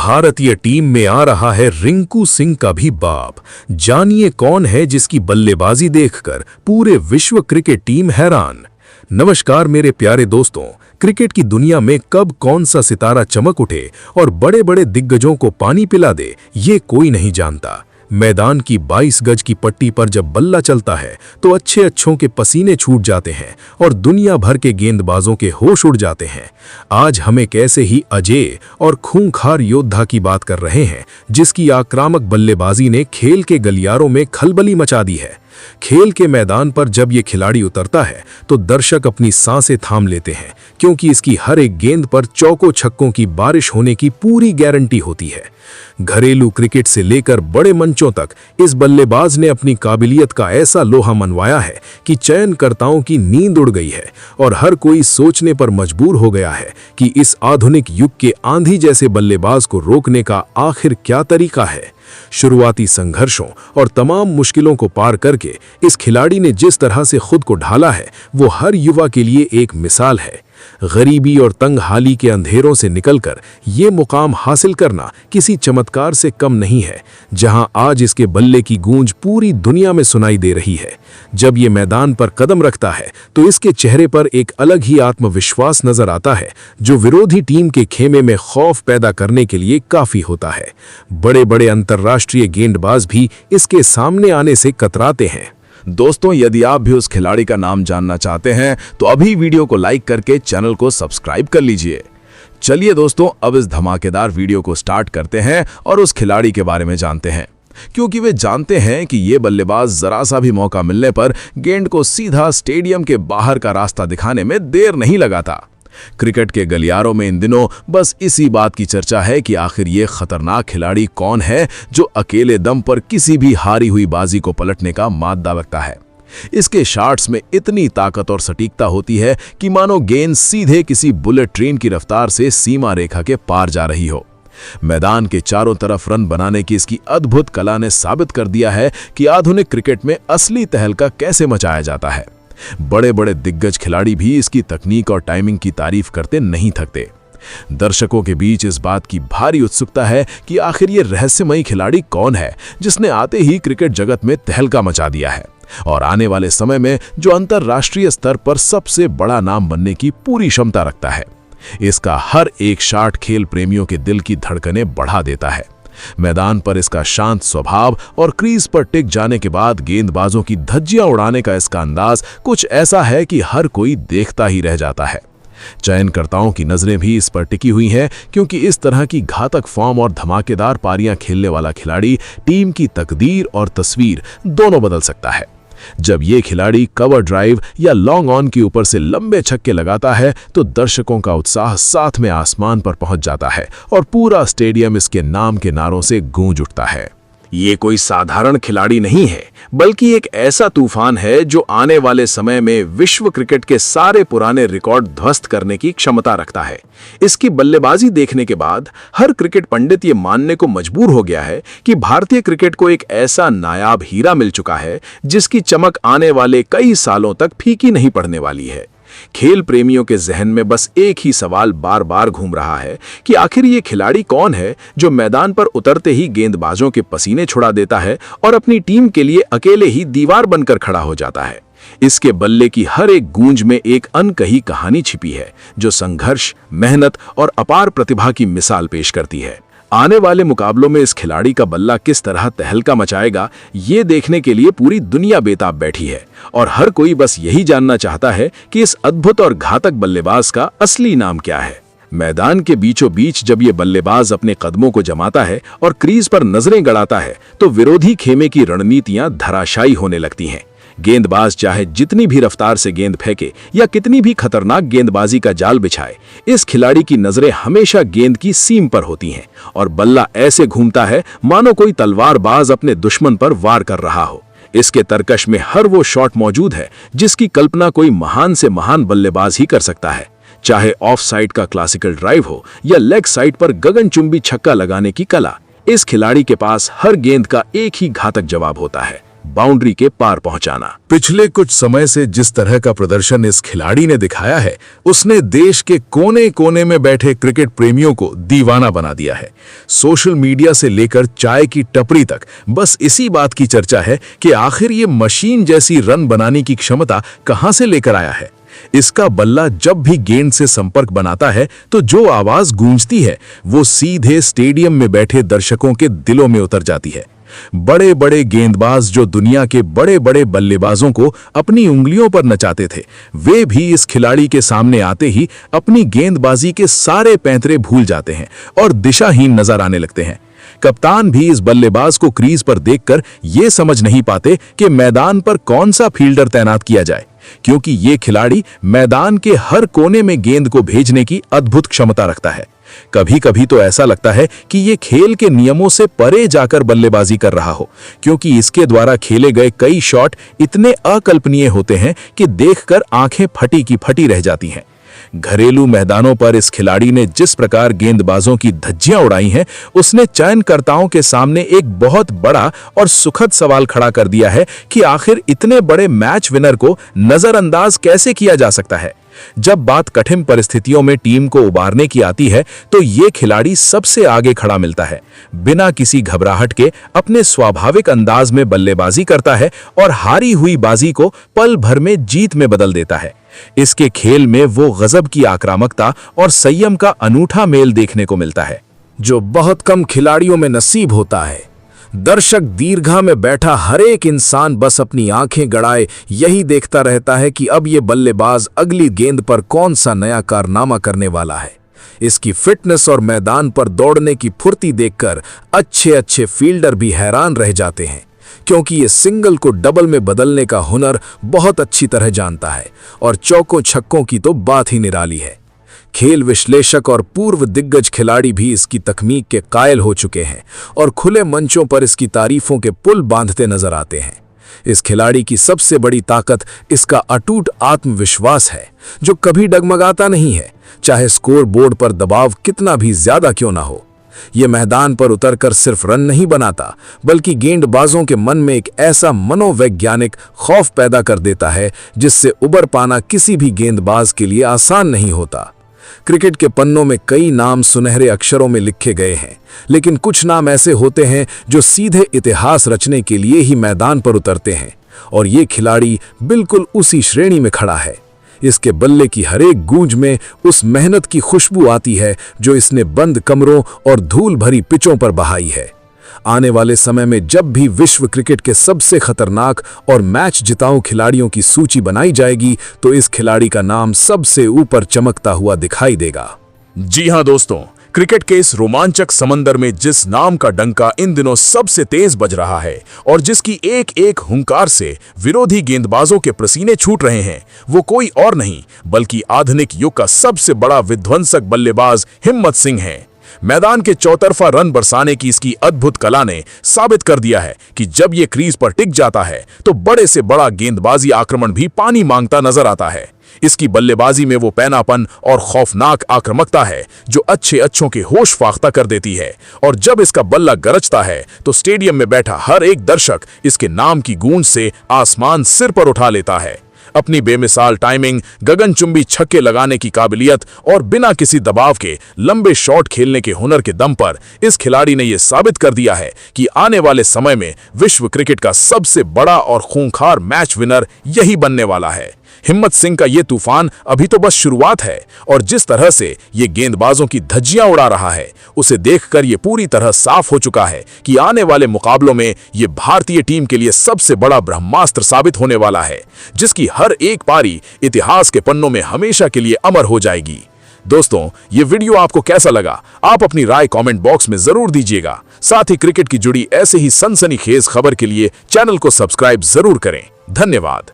भारतीय टीम में आ रहा है रिंकू सिंह का भी बाप। जानिए कौन है जिसकी बल्लेबाजी देखकर पूरे विश्व क्रिकेट टीम हैरान। नमस्कार मेरे प्यारे दोस्तों, क्रिकेट की दुनिया में कब कौन सा सितारा चमक उठे और बड़े बड़े दिग्गजों को पानी पिला दे, ये कोई नहीं जानता। मैदान की 22 गज की पट्टी पर जब बल्ला चलता है तो अच्छे अच्छों के पसीने छूट जाते हैं और दुनिया भर के गेंदबाजों के होश उड़ जाते हैं। आज हम एक ऐसे ही अजेय और खूंखार योद्धा की बात कर रहे हैं जिसकी आक्रामक बल्लेबाजी ने खेल के गलियारों में खलबली मचा दी है। खेल के मैदान पर जब ये खिलाड़ी उतरता है तो दर्शक अपनी सांसें थाम लेते हैं, क्योंकि इसकी हर एक गेंद पर चौकों छक्कों की बारिश होने की पूरी गारंटी होती है। घरेलू क्रिकेट से लेकर बड़े मंचों तक इस बल्लेबाज ने अपनी काबिलियत का ऐसा लोहा मनवाया है कि चयनकर्ताओं की नींद उड़ गई है और हर कोई सोचने पर मजबूर हो गया है कि इस आधुनिक युग के आंधी जैसे बल्लेबाज को रोकने का आखिर क्या तरीका है। शुरुआती संघर्षों और तमाम मुश्किलों को पार करके इस खिलाड़ी ने जिस तरह से खुद को ढाला है वो हर युवा के लिए एक मिसाल है। गरीबी और तंगहाली के अंधेरों से निकलकर ये मुकाम हासिल करना किसी चमत्कार से कम नहीं है, जहां आज इसके बल्ले की गूंज पूरी दुनिया में सुनाई दे रही है। जब ये मैदान पर कदम रखता है तो इसके चेहरे पर एक अलग ही आत्मविश्वास नजर आता है, जो विरोधी टीम के खेमे में खौफ पैदा करने के लिए काफी होता है। बड़े बड़े अंतर्राष्ट्रीय गेंदबाज भी इसके सामने आने से कतराते हैं। दोस्तों, यदि आप भी उस खिलाड़ी का नाम जानना चाहते हैं तो अभी वीडियो को लाइक करके चैनल को सब्सक्राइब कर लीजिए। चलिए दोस्तों, अब इस धमाकेदार वीडियो को स्टार्ट करते हैं और उस खिलाड़ी के बारे में जानते हैं, क्योंकि वे जानते हैं कि ये बल्लेबाज जरा सा भी मौका मिलने पर गेंद को सीधा स्टेडियम के बाहर का रास्ता दिखाने में देर नहीं लगाता। क्रिकेट के गलियारों में इन दिनों बस इसी बात की चर्चा है कि आखिर ये खतरनाक खिलाड़ी कौन है जो अकेले दम पर किसी भी हारी हुई बाजी को पलटने का मादा रखता है। इसके शॉट्स में इतनी ताकत और सटीकता होती है कि मानो गेंद सीधे किसी बुलेट ट्रेन की रफ्तार से सीमा रेखा के पार जा रही हो। मैदान के चारों तरफ रन बनाने की इसकी अद्भुत कला ने साबित कर दिया है कि आधुनिक क्रिकेट में असली तहलका कैसे मचाया जाता है। बड़े बड़े दिग्गज खिलाड़ी भी इसकी तकनीक और टाइमिंग की तारीफ करते नहीं थकते। दर्शकों के बीच इस बात की भारी उत्सुकता है कि आखिर ये रहस्यमयी खिलाड़ी कौन है जिसने आते ही क्रिकेट जगत में तहलका मचा दिया है और आने वाले समय में जो अंतर्राष्ट्रीय स्तर पर सबसे बड़ा नाम बनने की पूरी क्षमता रखता है। इसका हर एक शॉट खेल प्रेमियों के दिल की धड़कनें बढ़ा देता है। मैदान पर इसका शांत स्वभाव और क्रीज पर टिक जाने के बाद गेंदबाजों की धज्जियां उड़ाने का इसका अंदाज कुछ ऐसा है कि हर कोई देखता ही रह जाता है। चयनकर्ताओं की नजरें भी इस पर टिकी हुई हैं, क्योंकि इस तरह की घातक फॉर्म और धमाकेदार पारियां खेलने वाला खिलाड़ी टीम की तकदीर और तस्वीर दोनों बदल सकता है। जब ये खिलाड़ी कवर ड्राइव या लॉन्ग ऑन के ऊपर से लंबे छक्के लगाता है तो दर्शकों का उत्साह साथ में आसमान पर पहुंच जाता है और पूरा स्टेडियम इसके नाम के नारों से गूंज उठता है। ये कोई साधारण खिलाड़ी नहीं है, बल्कि एक ऐसा तूफान है जो आने वाले समय में विश्व क्रिकेट के सारे पुराने रिकॉर्ड ध्वस्त करने की क्षमता रखता है। इसकी बल्लेबाजी देखने के बाद हर क्रिकेट पंडित ये मानने को मजबूर हो गया है कि भारतीय क्रिकेट को एक ऐसा नायाब हीरा मिल चुका है जिसकी चमक आने वाले कई सालों तक फीकी नहीं पड़ने वाली है। खेल प्रेमियों के जहन में बस एक ही सवाल बार बार घूम रहा है कि आखिर ये खिलाड़ी कौन है जो मैदान पर उतरते ही गेंदबाजों के पसीने छुड़ा देता है और अपनी टीम के लिए अकेले ही दीवार बनकर खड़ा हो जाता है। इसके बल्ले की हर एक गूंज में एक अनकही कहानी छिपी है जो संघर्ष, मेहनत और अपार प्रतिभा की मिसाल पेश करती है। आने वाले मुकाबलों में इस खिलाड़ी का बल्ला किस तरह तहलका मचाएगा, ये देखने के लिए पूरी दुनिया बेताब बैठी है और हर कोई बस यही जानना चाहता है कि इस अद्भुत और घातक बल्लेबाज का असली नाम क्या है। मैदान के बीचों बीच जब ये बल्लेबाज अपने कदमों को जमाता है और क्रीज पर नजरें गड़ाता है तो विरोधी खेमे की रणनीतियां धराशायी होने लगती हैं। गेंदबाज चाहे जितनी भी रफ्तार से गेंद फेंके या कितनी भी खतरनाक गेंदबाजी का जाल बिछाए, इस खिलाड़ी की नजरें हमेशा गेंद की सीम पर होती हैं और बल्ला ऐसे घूमता है मानो कोई तलवारबाज अपने दुश्मन पर वार कर रहा हो। इसके तरकश में हर वो शॉट मौजूद है जिसकी कल्पना कोई महान से महान बल्लेबाज ही कर सकता है, चाहे ऑफ साइड का क्लासिकल ड्राइव हो या लेग साइड पर गगनचुंबी छक्का लगाने की कला। इस खिलाड़ी के पास हर गेंद का एक ही घातक जवाब होता है, बाउंड्री के पार पहुंचाना। पिछले कुछ समय से जिस तरह का प्रदर्शन इस खिलाड़ी ने दिखाया है, उसने देश के कोने कोने में बैठे क्रिकेट प्रेमियों को दीवाना बना दिया है। सोशल मीडिया से लेकर चाय की टपरी तक बस इसी बात की चर्चा है कि आखिर ये मशीन जैसी रन बनाने की क्षमता कहां से लेकर आया है। इसका बल्ला जब भी गेंद से संपर्क बनाता है तो जो आवाज गूंजती है वो सीधे स्टेडियम में बैठे दर्शकों के दिलों में उतर जाती है। बड़े बड़े गेंदबाज जो दुनिया के बड़े बड़े बल्लेबाजों को अपनी उंगलियों पर नचाते थे, वे भी इस खिलाड़ी के सामने आते ही अपनी गेंदबाजी के सारे पैंतरे भूल जाते हैं और दिशाहीन नजर आने लगते हैं। कप्तान भी इस बल्लेबाज को क्रीज पर देखकर यह समझ नहीं पाते कि मैदान पर कौन सा फील्डर तैनात किया जाए, क्योंकि ये खिलाड़ी मैदान के हर कोने में गेंद को भेजने की अद्भुत क्षमता रखता है। कभी कभी तो ऐसा लगता है कि ये खेल के नियमों से परे जाकर बल्लेबाजी कर रहा हो, क्योंकि इसके द्वारा खेले गए कई शॉट इतने अकल्पनीय होते हैं कि देखकर आंखें फटी की फटी रह जाती हैं। घरेलू मैदानों पर इस खिलाड़ी ने जिस प्रकार गेंदबाजों की धज्जियां उड़ाई हैं, उसने चयनकर्ताओं के सामने एक बहुत बड़ा और सुखद सवाल खड़ा कर दिया है कि आखिर इतने बड़े मैच विनर को नजरअंदाज कैसे किया जा सकता है। जब बात कठिन परिस्थितियों में टीम को उबारने की आती है तो ये खिलाड़ी सबसे आगे खड़ा मिलता है। बिना किसी घबराहट के अपने स्वाभाविक अंदाज में बल्लेबाजी करता है और हारी हुई बाजी को पल भर में जीत में बदल देता है। इसके खेल में वो गजब की आक्रामकता और संयम का अनूठा मेल देखने को मिलता है, जो बहुत कम खिलाड़ियों में नसीब होता है। दर्शक दीर्घा में बैठा हर एक इंसान बस अपनी आंखें गड़ाए यही देखता रहता है कि अब ये बल्लेबाज अगली गेंद पर कौन सा नया कारनामा करने वाला है। इसकी फिटनेस और मैदान पर दौड़ने की फुर्ती देखकर अच्छे अच्छे फील्डर भी हैरान रह जाते हैं, क्योंकि ये सिंगल को डबल में बदलने का हुनर बहुत अच्छी तरह जानता है और चौकों छक्कों की तो बात ही निराली है। खेल विश्लेषक और पूर्व दिग्गज खिलाड़ी भी इसकी तकनीक के कायल हो चुके हैं और खुले मंचों पर इसकी तारीफों के पुल बांधते नजर आते हैं। इस खिलाड़ी की सबसे बड़ी ताकत इसका अटूट आत्मविश्वास है, जो कभी डगमगाता नहीं है, चाहे स्कोर बोर्ड पर दबाव कितना भी ज्यादा क्यों ना हो। ये मैदान पर उतरकर सिर्फ रन नहीं बनाता, बल्कि गेंदबाजों के मन में एक ऐसा मनोवैज्ञानिक खौफ पैदा कर देता है जिससे उबर पाना किसी भी गेंदबाज के लिए आसान नहीं होता। क्रिकेट के पन्नों में कई नाम सुनहरे अक्षरों में लिखे गए हैं, लेकिन कुछ नाम ऐसे होते हैं जो सीधे इतिहास रचने के लिए ही मैदान पर उतरते हैं, और ये खिलाड़ी बिल्कुल उसी श्रेणी में खड़ा है। इसके बल्ले की हर एक गूंज में उस मेहनत की खुशबू आती है जो इसने बंद कमरों और धूल भरी पिचों पर बहाई है। आने वाले समय में जब भी विश्व क्रिकेट के सबसे खतरनाक और मैच जिताऊ खिलाड़ियों की सूची बनाई जाएगी तो इस खिलाड़ी का नाम सबसे ऊपर चमकता हुआ दिखाई देगा। जी हां दोस्तों, क्रिकेट के इस रोमांचक समंदर में जिस नाम का डंका इन दिनों सबसे तेज बज रहा है और जिसकी एक एक हुंकार से विरोधी गेंदबाजों के पसीने छूट रहे हैं, वो कोई और नहीं बल्कि आधुनिक युग का सबसे बड़ा विध्वंसक बल्लेबाज हिम्मत सिंह है। मैदान के चौतरफा रन बरसाने की इसकी अद्भुत कला ने साबित कर दिया है कि जब ये क्रीज पर टिक जाता है तो बड़े से बड़ा गेंदबाजी आक्रमण भी पानी मांगता नजर आता है। इसकी बल्लेबाजी में वो पैनापन और खौफनाक आक्रामकता है जो अच्छे अच्छों के होश फाख्ता कर देती है, और जब इसका बल्ला गरजता है तो स्टेडियम में बैठा हर एक दर्शक इसके नाम की गूंज से आसमान सिर पर उठा लेता है। अपनी बेमिसाल टाइमिंग, गगनचुंबी छक्के लगाने की काबिलियत और बिना किसी दबाव के लंबे शॉट खेलने के हुनर के दम पर इस खिलाड़ी ने यह साबित कर दिया है कि आने वाले समय में विश्व क्रिकेट का सबसे बड़ा और खूंखार मैच विनर यही बनने वाला है। हिम्मत सिंह का ये तूफान अभी तो बस शुरुआत है, और जिस तरह से ये गेंदबाजों की धज्जियां उड़ा रहा है उसे देखकर ये पूरी तरह साफ हो चुका है कि आने वाले मुकाबलों में ये भारतीय टीम के लिए सबसे बड़ा ब्रह्मास्त्र साबित होने वाला है, जिसकी हर एक पारी इतिहास के पन्नों में हमेशा के लिए अमर हो जाएगी। दोस्तों, ये वीडियो आपको कैसा लगा? आप अपनी राय कमेंट बॉक्स में जरूर दीजिएगा। साथ ही क्रिकेट की जुड़ी ऐसे ही सनसनीखेज खबर के लिए चैनल को सब्सक्राइब जरूर करें। धन्यवाद।